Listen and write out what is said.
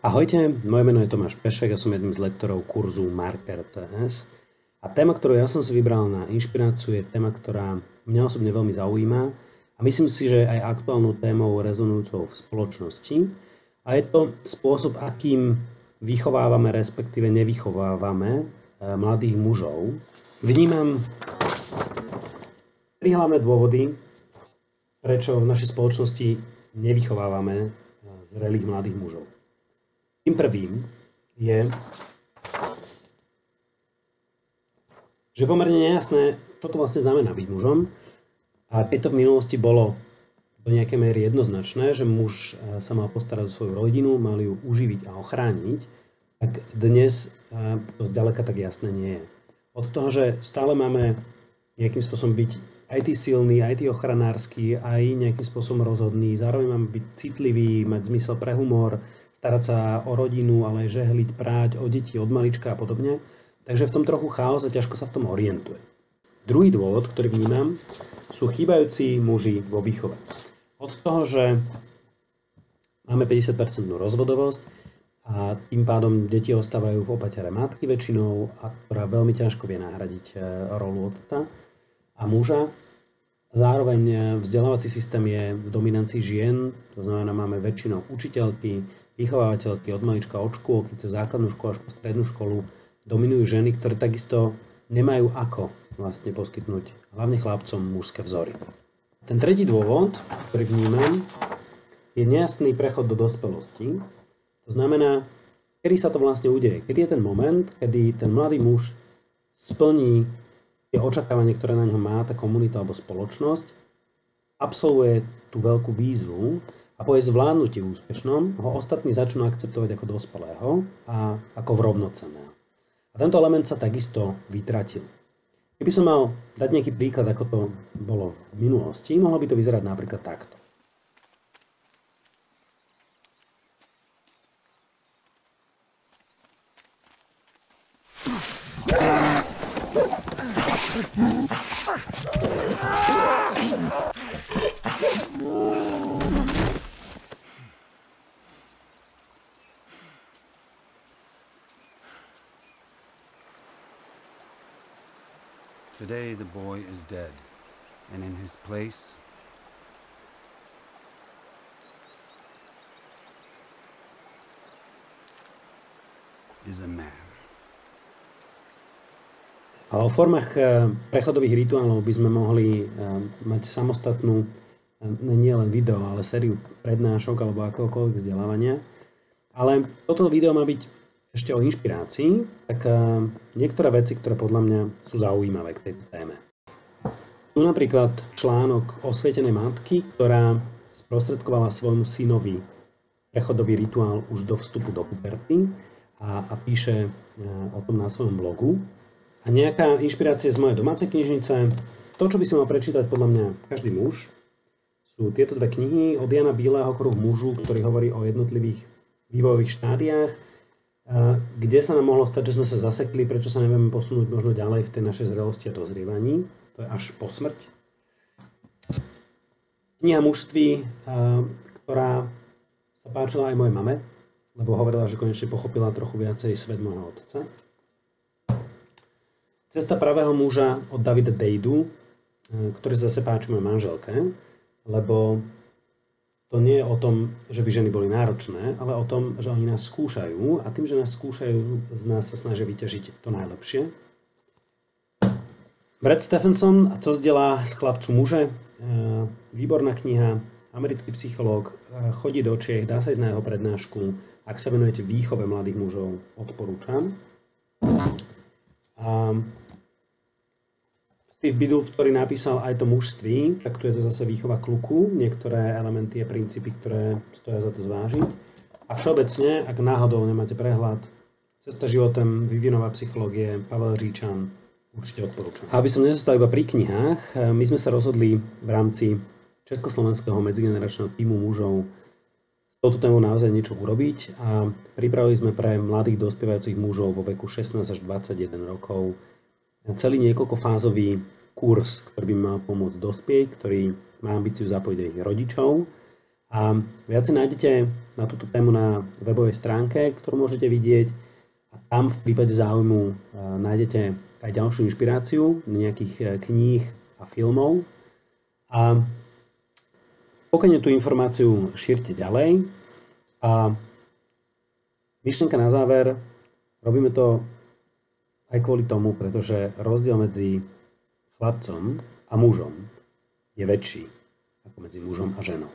Ahojte, moje meno je Tomáš Pešek, ja som jedným z lektorov kurzu Marker TS. A téma, ktorú ja som si vybral na inšpiráciu, je téma, ktorá mňa osobne veľmi zaujíma a myslím si, že je aj aktuálnou témou rezonujúcou v spoločnosti. A je to spôsob, akým vychovávame, respektíve nevychovávame mladých mužov. Vnímam tri hlavné dôvody, prečo v našej spoločnosti nevychovávame zrelých mladých mužov. Tým prvým je, že pomerne nejasné, čo to vlastne znamená byť mužom. A keď to v minulosti bolo do nejakej miery jednoznačné, že muž sa mal postarať o svoju rodinu, mal ju uživiť a ochrániť, tak dnes to zďaleka tak jasné nie je. Od toho, že stále máme nejakým spôsobom byť aj tí silný, aj tí ochranársky, aj nejakým spôsobom rozhodný, zároveň máme byť citlivý, mať zmysel pre humor, starať sa o rodinu, ale aj žehliť, práť, o deti od malička a podobne. Takže v tom trochu chaos a ťažko sa v tom orientuje. Druhý dôvod, ktorý vnímam, sú chýbajúci muži vo výchove. Od toho, že máme 50% rozvodovosť a tým pádom deti ostávajú v opatere matky väčšinou, a ktorá veľmi ťažko vie nahradiť rolu otca a muža. Zároveň vzdelávací systém je v dominancii žien, to znamená, máme väčšinou učiteľky, vychovávateľky od malička, od škôlky cez základnú školu až po strednú školu dominujú ženy, ktoré takisto nemajú ako vlastne poskytnúť hlavne chlapcom mužské vzory. Ten tretí dôvod, ktorý vnímam, je nejasný prechod do dospelosti. To znamená, kedy sa to vlastne udeje. Kedy je ten moment, kedy ten mladý muž splní tie očakávanie, ktoré na ňo má tá komunita alebo spoločnosť, absolvuje tú veľkú výzvu a po jej zvládnutí úspešnom ho ostatní začnú akceptovať ako dospelého a ako rovnocenného. A tento element sa takisto vytratil. Keby som mal dať nejaký príklad, ako to bolo v minulosti, mohlo by to vyzerať napríklad takto. Today the boy is dead, and in his place is a man. A o formách prechodových rituálov by sme mohli mať samostatnú nie len video, ale sériu prednášok alebo akokoľvek vzdelávania. Ale toto video má byť ešte o inšpirácii, tak niektoré veci, ktoré podľa mňa sú zaujímavé k tejto téme. Tu napríklad článok osvietenej matky, ktorá sprostredkovala svojmu synovi prechodový rituál už do vstupu do puberty a píše o tom na svojom blogu. A nejaká inšpirácia z mojej domácej knižnice. To, čo by si mal prečítať podľa mňa každý muž, sú tieto dve knihy od Jana Bíleho Kruh mužu, ktorý hovorí o jednotlivých vývojových štádiách, kde sa nám mohlo stať, že sme sa zasekli, prečo sa nevieme posunúť možno ďalej v tej našej zrelosti a dozrievaní. To je až po smrť. Kniha mužství, ktorá sa páčila aj mojej mame, lebo hovorila, že konečne pochopila trochu viacej svet môjho otca. Cesta pravého muža od Davida Dejdu, ktorý sa zase páči mojej manželke, lebo to nie je o tom, že by ženy boli náročné, ale o tom, že oni nás skúšajú a tým, že nás skúšajú, z nás sa snažia vyťažiť to najlepšie. Brad Stephenson, Co vzdelá z chlapcu muže, výborná kniha, americký psychológ, chodí do Čiech, dá sa ísť na jeho prednášku. Ak sa venujete výchove mladých mužov, odporúčam. A Steve Biddulph, ktorý napísal aj to mužství, tak tu je to zase výchova k luku, niektoré elementy a princípy, ktoré stoja za to zvážiť. A všeobecne, ak náhodou nemáte prehľad, Cesta životem, vývinová psychológie, Pavel Říčan, určite odporúčam. A aby som nezostal iba pri knihách, my sme sa rozhodli v rámci československého medzigeneračného tímu mužov s touto témou naozaj niečo urobiť a pripravili sme pre mladých dospievajúcich mužov vo veku 16 až 21 rokov celý niekoľkofázový kurz, ktorý by mal pomôcť dospieť, ktorý má ambíciu zapojiť aj ich rodičov A viac nájdete na túto tému na webovej stránke, ktorú môžete vidieť. A tam v prípade záujmu nájdete aj ďalšiu inšpiráciu nejakých kníh a filmov. A pokojne tú informáciu šírte ďalej. A myšlienka na záver, robíme to aj kvôli tomu, pretože rozdiel medzi chlapcom a mužom je väčší ako medzi mužom a ženou.